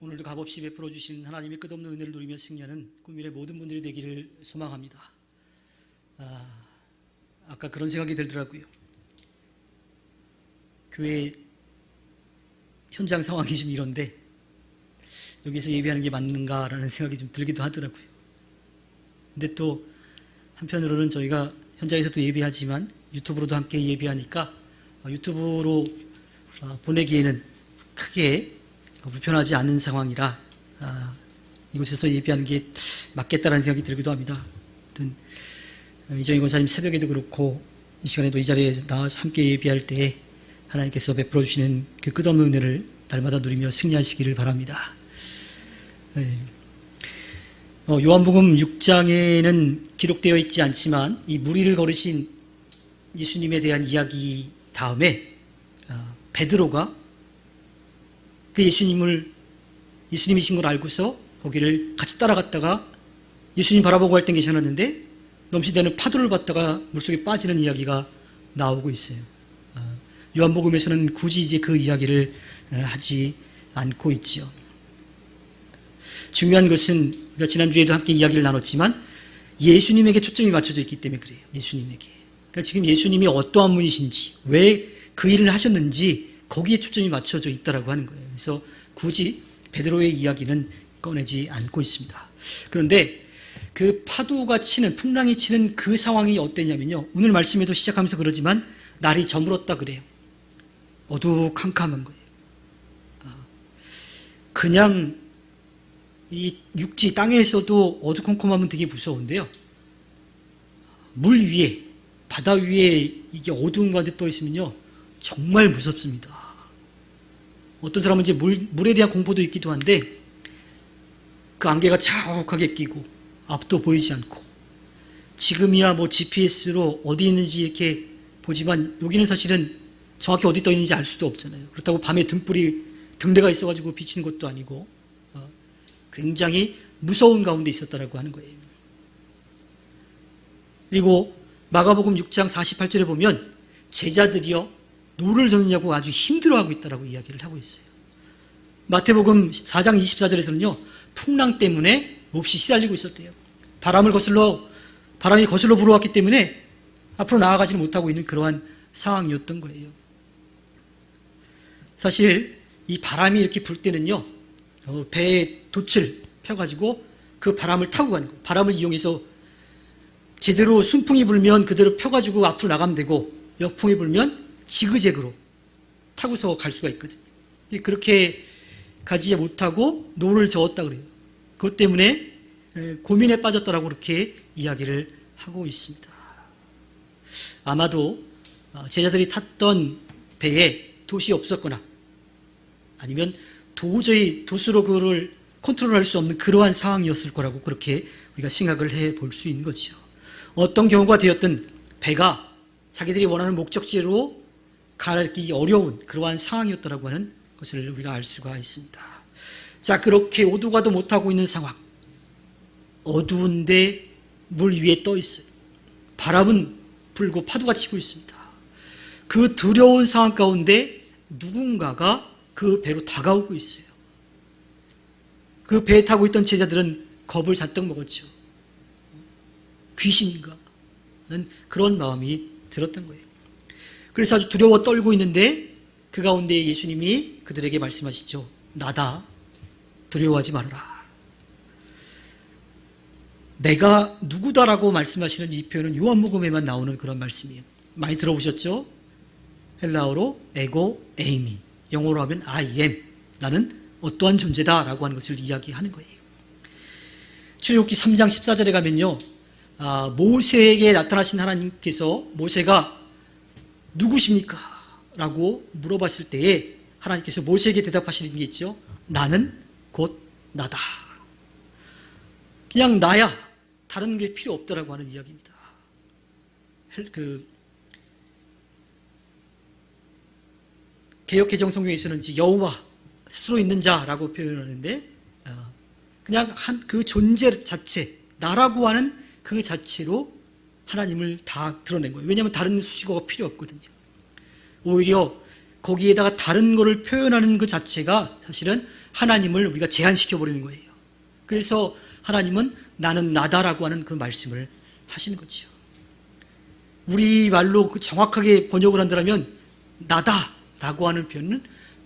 오늘도 값없이 베풀어 주신 하나님의 끝없는 은혜를 누리며 승리하는 꿈일의 모든 분들이 되기를 소망합니다. 아까 그런 생각이 들더라고요. 교회 현장 상황이 좀 이런데 여기서 예배하는 게 맞는가라는 생각이 좀 들기도 하더라고요. 근데 또 한편으로는 저희가 현장에서도 예배하지만 유튜브로도 함께 예배하니까 유튜브로 보내기에는 크게 불편하지 않은 상황이라 이곳에서 예배하는 게 맞겠다라는 생각이 들기도 합니다. 아무튼 이정희 권사님 새벽에도 그렇고 이 시간에도 이 자리에 나와서 함께 예배할 때에 하나님께서 베풀어 주시는 그 끝없는 은혜를 날마다 누리며 승리하시기를 바랍니다. 요한복음 6장에는 기록되어 있지 않지만 이 무리를 걸으신 예수님에 대한 이야기 다음에 베드로가 그 예수님이신 걸 알고서 거기를 같이 따라갔다가 예수님 바라보고 할 땐 괜찮았는데 넘치대는 파도를 받다가 물속에 빠지는 이야기가 나오고 있어요. 요한복음에서는 굳이 이제 그 이야기를 하지 않고 있지요. 중요한 것은 우리가 지난주에도 함께 이야기를 나눴지만 예수님에게 초점이 맞춰져 있기 때문에 그래요. 예수님에게. 그러니까 지금 예수님이 어떠한 분이신지, 왜 그 일을 하셨는지 거기에 초점이 맞춰져 있다라고 하는 거예요. 그래서 굳이 베드로의 이야기는 꺼내지 않고 있습니다. 그런데 그 파도가 치는, 풍랑이 치는 그 상황이 어땠냐면요. 오늘 말씀에도 시작하면서 그러지만 날이 저물었다 그래요. 어두컴컴한 거예요. 그냥 이 육지, 땅에서도 어두컴컴하면 되게 무서운데요. 물 위에, 바다 위에 이게 어두운 가운데 떠 있으면요. 정말 무섭습니다. 어떤 사람은 이제 물에 대한 공포도 있기도 한데 그 안개가 자욱하게 끼고 앞도 보이지 않고 지금이야 뭐 GPS로 어디 있는지 이렇게 보지만 여기는 사실은 정확히 어디 떠 있는지 알 수도 없잖아요. 그렇다고 밤에 등대가 있어가지고 비치는 것도 아니고 굉장히 무서운 가운데 있었다라고 하는 거예요. 그리고 마가복음 6장 48절에 보면 제자들이요 노를 젓느냐고 아주 힘들어하고 있다라고 이야기를 하고 있어요. 마태복음 4장 24절에서는요 풍랑 때문에 몹시 시달리고 있었대요. 바람이 거슬러 불어왔기 때문에 앞으로 나아가지 못하고 있는 그러한 상황이었던 거예요. 사실 이 바람이 이렇게 불 때는요 배에 돛을 펴가지고 그 바람을 타고 가는 거예요. 바람을 이용해서 제대로 순풍이 불면 그대로 펴가지고 앞으로 나가면 되고 역풍이 불면 지그재그로 타고서 갈 수가 있거든요. 그렇게 가지 못하고 노를 저었다 그래요. 그것 때문에 고민에 빠졌다라고 그렇게 이야기를 하고 있습니다. 아마도 제자들이 탔던 배에 돛이 없었거나 아니면 도저히 돛으로 그거를 컨트롤할 수 없는 그러한 상황이었을 거라고 그렇게 우리가 생각을 해볼 수 있는 거죠. 어떤 경우가 되었든 배가 자기들이 원하는 목적지로 가기 어려운 그러한 상황이었다라고 하는 것을 우리가 알 수가 있습니다. 자, 그렇게 오도 가도 못하고 있는 상황. 어두운데 물 위에 떠 있어요. 바람은 불고 파도가 치고 있습니다. 그 두려운 상황 가운데 누군가가 그 배로 다가오고 있어요. 그 배에 타고 있던 제자들은 겁을 잔뜩 먹었죠. 귀신인가? 하는 그런 마음이 들었던 거예요. 그래서 아주 두려워 떨고 있는데 그 가운데 예수님이 그들에게 말씀하시죠. 나다. 두려워하지 말아라. 내가 누구다라고 말씀하시는 이 표현은 요한복음에만 나오는 그런 말씀이에요. 많이 들어보셨죠? 헬라어로 에고 에이미, 영어로 하면 I am, 나는 어떠한 존재다라고 하는 것을 이야기하는 거예요. 출애굽기 3장 14절에 가면요. 모세에게 나타나신 하나님께서 모세가 누구십니까? 라고 물어봤을 때에 하나님께서 모세에게 대답하시는 게 있죠. 나는 곧 나다. 그냥 나야. 다른 게 필요 없다라고 하는 이야기입니다. 개역개정 성경에서는 여호와 스스로 있는 자라고 표현하는데 그냥 그 존재 자체, 나라고 하는 그 자체로 하나님을 다 드러낸 거예요. 왜냐하면 다른 수식어가 필요 없거든요. 오히려 거기에다가 다른 거를 표현하는 그 자체가 사실은 하나님을 우리가 제한시켜버리는 거예요. 그래서 하나님은 나는 나다라고 하는 그 말씀을 하시는 거죠. 우리 말로 정확하게 번역을 한다면 나다라고 하는 표현은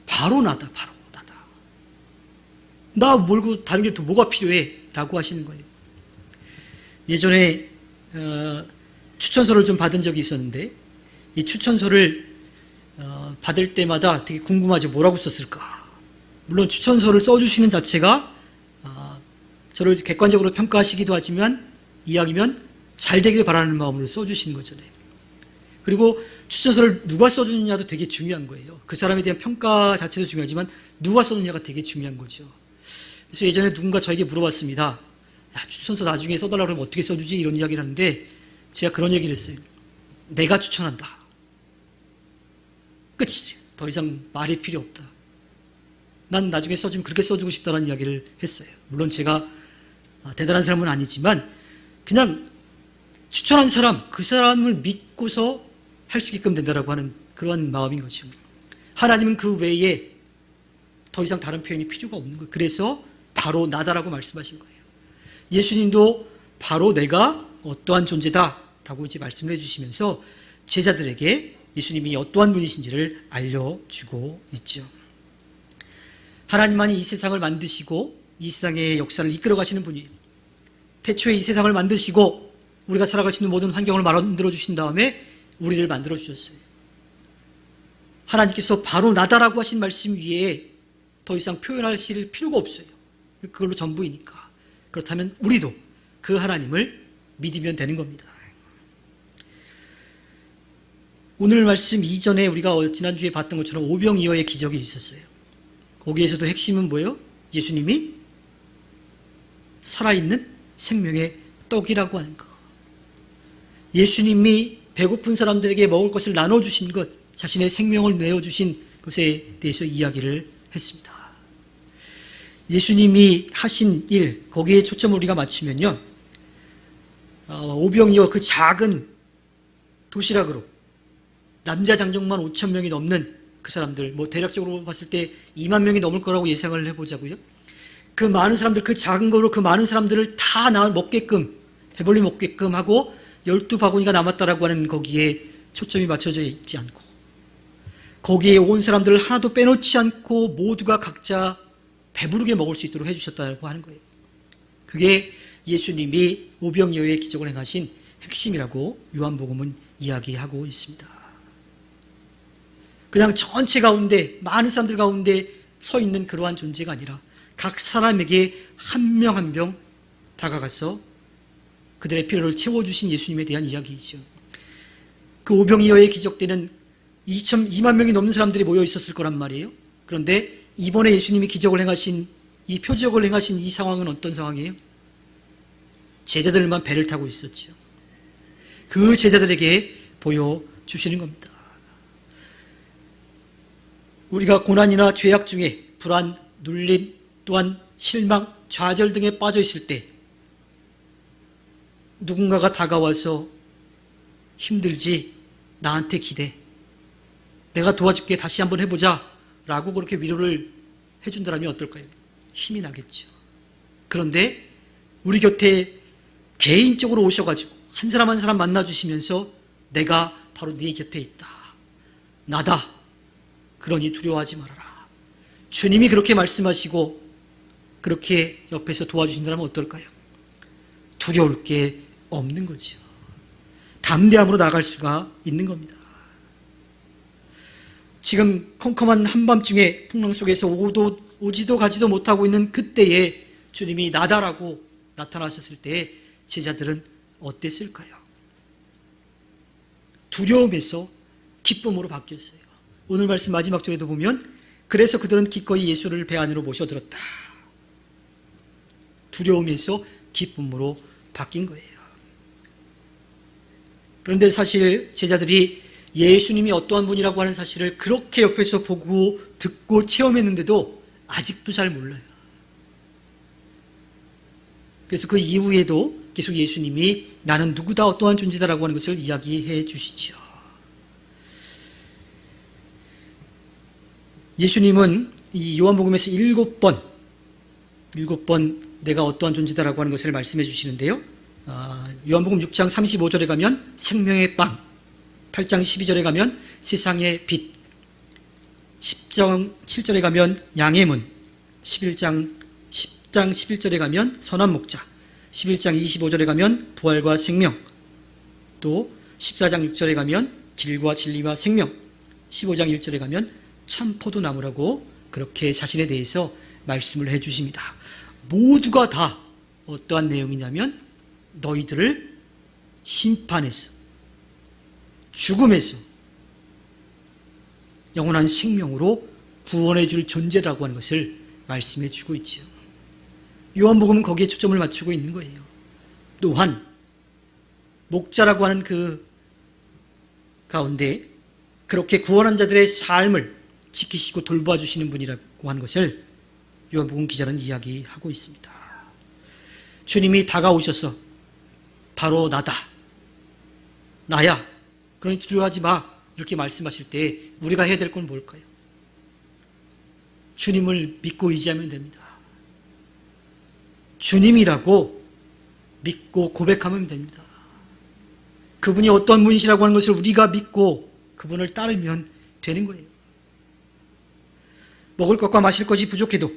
바로 나다, 바로 나다. 나 몰고 다른 게 또 뭐가 필요해? 라고 하시는 거예요. 예전에 추천서를 좀 받은 적이 있었는데 이 추천서를 받을 때마다 되게 궁금하죠. 뭐라고 썼을까? 물론 추천서를 써주시는 자체가 저를 객관적으로 평가하시기도 하지만 이야기면 잘 되길 바라는 마음으로 써주시는 거잖아요. 그리고 추천서를 누가 써주느냐도 되게 중요한 거예요. 그 사람에 대한 평가 자체도 중요하지만 누가 써주느냐가 되게 중요한 거죠. 그래서 예전에 누군가 저에게 물어봤습니다. 야, 추천서 나중에 써달라고 그러면 어떻게 써주지? 이런 이야기를 하는데 제가 그런 얘기를 했어요. 내가 추천한다. 끝이지. 더 이상 말이 필요 없다. 난 나중에 써주면 그렇게 써주고 싶다는 이야기를 했어요. 물론 제가 대단한 사람은 아니지만 그냥 추천한 사람, 그 사람을 믿고서 할 수 있게끔 된다라고 하는 그러한 마음인 거죠. 하나님은 그 외에 더 이상 다른 표현이 필요가 없는 거예요. 그래서 바로 나다라고 말씀하신 거예요. 예수님도 바로 내가 어떠한 존재다라고 이제 말씀을 해주시면서 제자들에게 예수님이 어떠한 분이신지를 알려주고 있죠. 하나님만이 이 세상을 만드시고 이 세상의 역사를 이끌어 가시는 분이에요. 태초에 이 세상을 만드시고 우리가 살아갈 수 있는 모든 환경을 만들어 주신 다음에 우리를 만들어 주셨어요. 하나님께서 바로 나다라고 하신 말씀 위에 더 이상 표현하실 필요가 없어요. 그걸로 전부이니까. 그렇다면 우리도 그 하나님을 믿으면 되는 겁니다. 오늘 말씀 이전에 우리가 지난주에 봤던 것처럼 오병이어의 기적이 있었어요. 거기에서도 핵심은 뭐예요? 예수님이 살아있는 생명의 떡이라고 하는 것. 예수님이 배고픈 사람들에게 먹을 것을 나눠주신 것, 자신의 생명을 내어주신 것에 대해서 이야기를 했습니다. 예수님이 하신 일, 거기에 초점을 우리가 맞추면요. 오병이어 그 작은 도시락으로 남자 장정만 5천 명이 넘는 그 사람들, 대략적으로 봤을 때 2만 명이 넘을 거라고 예상을 해보자고요. 그 많은 사람들, 그 작은 거로 그 많은 사람들을 다 먹게끔, 배불리 먹게끔 하고 12바구니가 남았다라고 하는 거기에 초점이 맞춰져 있지 않고 거기에 온 사람들을 하나도 빼놓지 않고 모두가 각자 배부르게 먹을 수 있도록 해주셨다고 하는 거예요. 그게 예수님이 오병이어의 기적을 행하신 핵심이라고 요한복음은 이야기하고 있습니다. 그냥 전체 가운데 많은 사람들 가운데 서 있는 그러한 존재가 아니라 각 사람에게 한 명 한 명 다가가서 그들의 필요를 채워주신 예수님에 대한 이야기이죠. 그 오병이어의 기적 때는 2만 명이 넘는 사람들이 모여 있었을 거란 말이에요. 그런데 이번에 예수님이 기적을 행하신 이 표적을 행하신 이 상황은 어떤 상황이에요? 제자들만 배를 타고 있었죠. 그 제자들에게 보여주시는 겁니다. 우리가 고난이나 죄악 중에 불안, 눌림, 또한 실망, 좌절 등에 빠져 있을 때 누군가가 다가와서 힘들지? 나한테 기대. 내가 도와줄게. 다시 한번 해보자. 라고 그렇게 위로를 해준다면 어떨까요? 힘이 나겠죠. 그런데 우리 곁에 개인적으로 오셔가지고 한 사람 한 사람 만나주시면서 내가 바로 네 곁에 있다. 나다. 그러니 두려워하지 말아라. 주님이 그렇게 말씀하시고 그렇게 옆에서 도와주신다면 어떨까요? 두려울 게 없는 거죠. 담대함으로 나갈 수가 있는 겁니다. 지금 컴컴한 한밤중에 풍랑 속에서 오지도 가지도 못하고 있는 그때에 주님이 나다라고 나타나셨을 때 제자들은 어땠을까요? 두려움에서 기쁨으로 바뀌었어요. 오늘 말씀 마지막 절에도 보면 그래서 그들은 기꺼이 예수를 배 안으로 모셔들었다. 두려움에서 기쁨으로 바뀐 거예요. 그런데 사실 제자들이 예수님이 어떠한 분이라고 하는 사실을 그렇게 옆에서 보고 듣고 체험했는데도 아직도 잘 몰라요. 그래서 그 이후에도 계속 예수님이 나는 누구다 어떠한 존재다라고 하는 것을 이야기해 주시죠. 예수님은 이 요한복음에서 7번 내가 어떠한 존재다라고 하는 것을 말씀해 주시는데요. 요한복음 6장 35절에 가면 생명의 빵, 8장 12절에 가면 세상의 빛, 10장 7절에 가면 양의 문, 10장 11절에 가면 선한 목자, 11장 25절에 가면 부활과 생명, 또 14장 6절에 가면 길과 진리와 생명, 15장 1절에 가면 참 포도나무라고 그렇게 자신에 대해서 말씀을 해 주십니다. 모두가 다 어떠한 내용이냐면 너희들을 심판에서, 죽음에서 영원한 생명으로 구원해 줄 존재라고 하는 것을 말씀해 주고 있지요. 요한복음은 거기에 초점을 맞추고 있는 거예요. 또한 목자라고 하는 그 가운데 그렇게 구원한 자들의 삶을 지키시고 돌봐주시는 분이라고 하는 것을 요한복음 기자는 이야기하고 있습니다. 주님이 다가오셔서 바로 나다, 나야, 그러니 두려워하지 마, 이렇게 말씀하실 때 우리가 해야 될 건 뭘까요? 주님을 믿고 의지하면 됩니다. 주님이라고 믿고 고백하면 됩니다. 그분이 어떤 분이시라고 하는 것을 우리가 믿고 그분을 따르면 되는 거예요. 먹을 것과 마실 것이 부족해도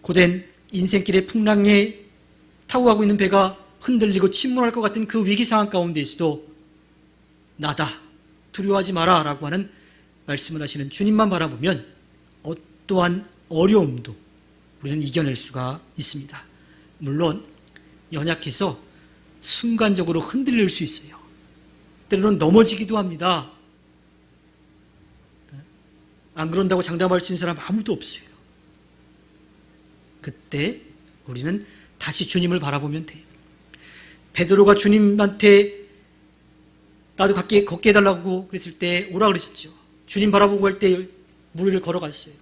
고된 인생길의 풍랑에 타고 가고 있는 배가 흔들리고 침몰할 것 같은 그 위기 상황 가운데에서도 나다, 두려워하지 마라 라고 하는 말씀을 하시는 주님만 바라보면 어떠한 어려움도 우리는 이겨낼 수가 있습니다. 물론 연약해서 순간적으로 흔들릴 수 있어요. 때로는 넘어지기도 합니다. 안 그런다고 장담할 수 있는 사람 아무도 없어요. 그때 우리는 다시 주님을 바라보면 돼요. 베드로가 주님한테 나도 걷게 해달라고 그랬을 때 오라 그러셨죠. 주님 바라보고 할 때 물 위를 걸어갔어요.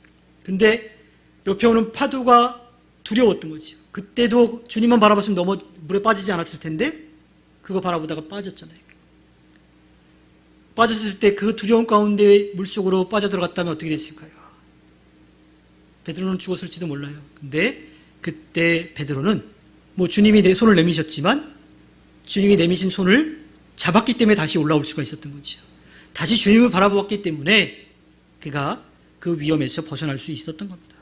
근데 옆에 오는 파도가 두려웠던 거죠. 그때도 주님만 바라봤으면 물에 빠지지 않았을 텐데 그거 바라보다가 빠졌잖아요. 빠졌을 때 그 두려움 가운데 물속으로 빠져들어갔다면 어떻게 됐을까요? 베드로는 죽었을지도 몰라요. 근데 그때 베드로는 주님이 내 손을 내미셨지만 주님이 내미신 손을 잡았기 때문에 다시 올라올 수가 있었던 거죠. 다시 주님을 바라보았기 때문에 그가 그 위험에서 벗어날 수 있었던 겁니다.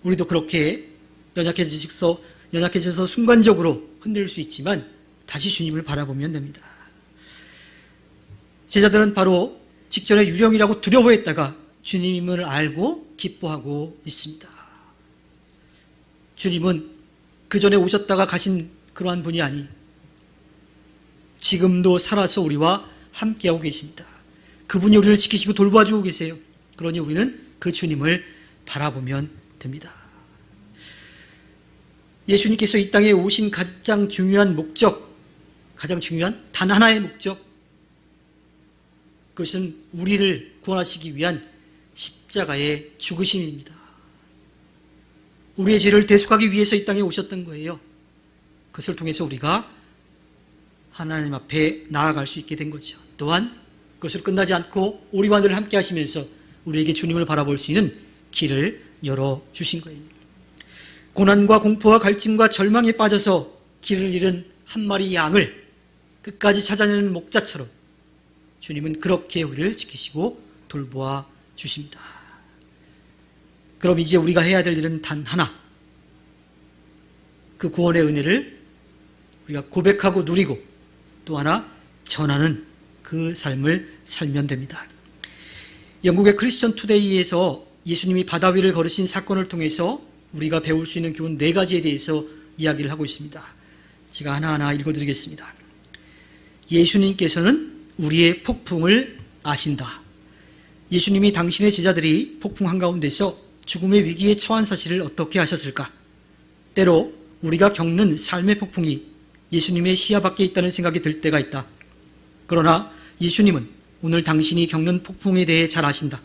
우리도 그렇게 연약해져서 순간적으로 흔들릴 수 있지만 다시 주님을 바라보면 됩니다. 제자들은 바로 직전에 유령이라고 두려워했다가 주님을 알고 기뻐하고 있습니다. 주님은 그 전에 오셨다가 가신 그러한 분이 아니 지금도 살아서 우리와 함께하고 계십니다. 그분이 우리를 지키시고 돌봐주고 계세요. 그러니 우리는 그 주님을 바라보면 됩니다. 예수님께서 이 땅에 오신 가장 중요한 목적, 가장 중요한 단 하나의 목적, 그것은 우리를 구원하시기 위한 십자가의 죽으심입니다. 우리의 죄를 대속하기 위해서 이 땅에 오셨던 거예요. 그것을 통해서 우리가 하나님 앞에 나아갈 수 있게 된 거죠. 또한 그것으로 끝나지 않고 우리와 늘 함께 하시면서 우리에게 주님을 바라볼 수 있는 길을 열어주신 거예요. 고난과 공포와 갈증과 절망에 빠져서 길을 잃은 한 마리 양을 끝까지 찾아내는 목자처럼 주님은 그렇게 우리를 지키시고 돌보아 주십니다. 그럼 이제 우리가 해야 될 일은 단 하나, 그 구원의 은혜를 우리가 고백하고 누리고 또 하나 전하는 그 삶을 살면 됩니다. 영국의 크리스천 투데이에서 예수님이 바다 위를 걸으신 사건을 통해서 우리가 배울 수 있는 교훈 4가지에 대해서 이야기를 하고 있습니다. 제가 하나하나 읽어드리겠습니다. 예수님께서는 우리의 폭풍을 아신다. 예수님이 당신의 제자들이 폭풍 한가운데서 죽음의 위기에 처한 사실을 어떻게 하셨을까? 때로 우리가 겪는 삶의 폭풍이 예수님의 시야 밖에 있다는 생각이 들 때가 있다. 그러나 예수님은 오늘 당신이 겪는 폭풍에 대해 잘 아신다.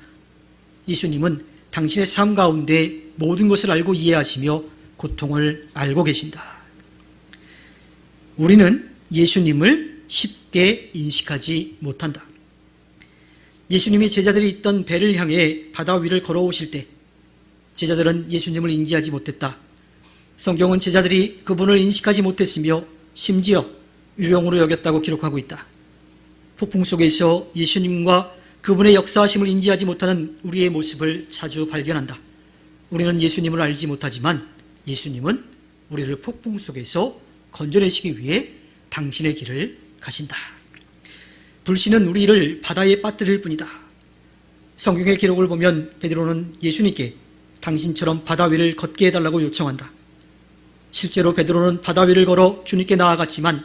예수님은 당신의 삶 가운데 모든 것을 알고 이해하시며 고통을 알고 계신다. 우리는 예수님을 쉽게 인식하지 못한다. 예수님이 제자들이 있던 배를 향해 바다 위를 걸어오실 때 제자들은 예수님을 인지하지 못했다. 성경은 제자들이 그분을 인식하지 못했으며 심지어 유령으로 여겼다고 기록하고 있다. 폭풍 속에서 예수님과 그분의 역사하심을 인지하지 못하는 우리의 모습을 자주 발견한다. 우리는 예수님을 알지 못하지만 예수님은 우리를 폭풍 속에서 건져내시기 위해 당신의 길을 가신다. 불신은 우리를 바다에 빠뜨릴 뿐이다. 성경의 기록을 보면 베드로는 예수님께 당신처럼 바다 위를 걷게 해달라고 요청한다. 실제로 베드로는 바다 위를 걸어 주님께 나아갔지만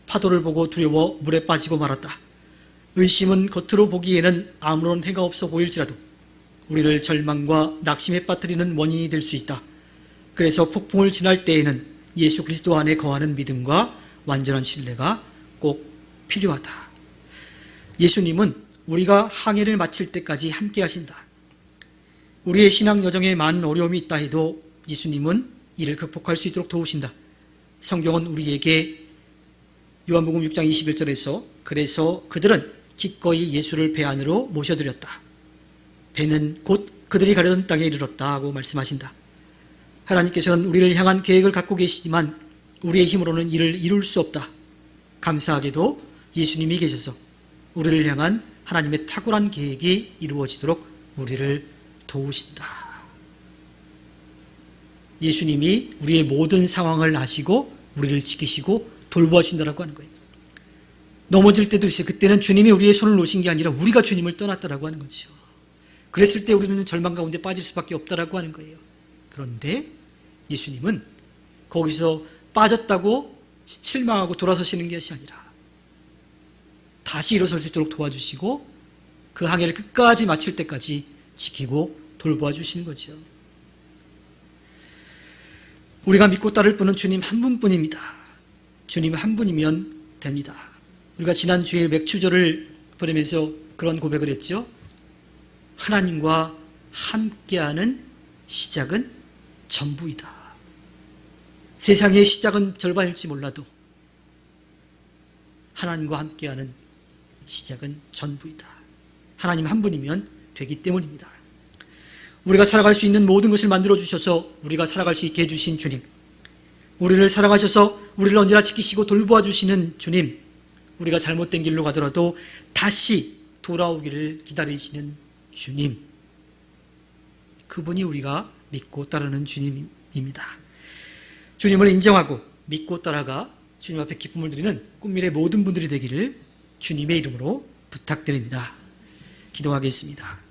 파도를 보고 두려워 물에 빠지고 말았다. 의심은 겉으로 보기에는 아무런 해가 없어 보일지라도 우리를 절망과 낙심에 빠뜨리는 원인이 될 수 있다. 그래서 폭풍을 지날 때에는 예수 그리스도 안에 거하는 믿음과 완전한 신뢰가 꼭 필요하다. 예수님은 우리가 항해를 마칠 때까지 함께 하신다. 우리의 신앙 여정에 많은 어려움이 있다 해도 예수님은 이를 극복할 수 있도록 도우신다. 성경은 우리에게 요한복음 6장 21절에서 그래서 그들은 기꺼이 예수를 배 안으로 모셔들였다. 배는 곧 그들이 가려던 땅에 이르렀다 하고 말씀하신다. 하나님께서는 우리를 향한 계획을 갖고 계시지만 우리의 힘으로는 이를 이룰 수 없다. 감사하게도 예수님이 계셔서 우리를 향한 하나님의 탁월한 계획이 이루어지도록 우리를 도우신다. 예수님이 우리의 모든 상황을 아시고 우리를 지키시고 돌보아주신다고 하는 거예요. 넘어질 때도 있어요. 그때는 주님이 우리의 손을 놓으신 게 아니라 우리가 주님을 떠났다라고 하는 거죠. 그랬을 때 우리는 절망 가운데 빠질 수밖에 없다라고 하는 거예요. 그런데 예수님은 거기서 빠졌다고 실망하고 돌아서시는 것이 아니라 다시 일어설 수 있도록 도와주시고 그 항해를 끝까지 마칠 때까지 지키고 돌보아 주시는 거죠. 우리가 믿고 따를 분은 주님 한 분뿐입니다. 주님 한 분이면 됩니다. 우리가 지난 주일 맥추절을 보내면서 그런 고백을 했죠. 하나님과 함께하는 시작은 전부이다. 세상의 시작은 절반일지 몰라도 하나님과 함께하는 시작은 전부이다. 하나님 한 분이면 되기 때문입니다. 우리가 살아갈 수 있는 모든 것을 만들어주셔서 우리가 살아갈 수 있게 해주신 주님, 우리를 사랑하셔서 우리를 언제나 지키시고 돌보아 주시는 주님, 우리가 잘못된 길로 가더라도 다시 돌아오기를 기다리시는 주님, 그분이 우리가 믿고 따르는 주님입니다. 주님을 인정하고 믿고 따라가 주님 앞에 기쁨을 드리는 꿈밀의 모든 분들이 되기를 주님의 이름으로 부탁드립니다. 기도하겠습니다.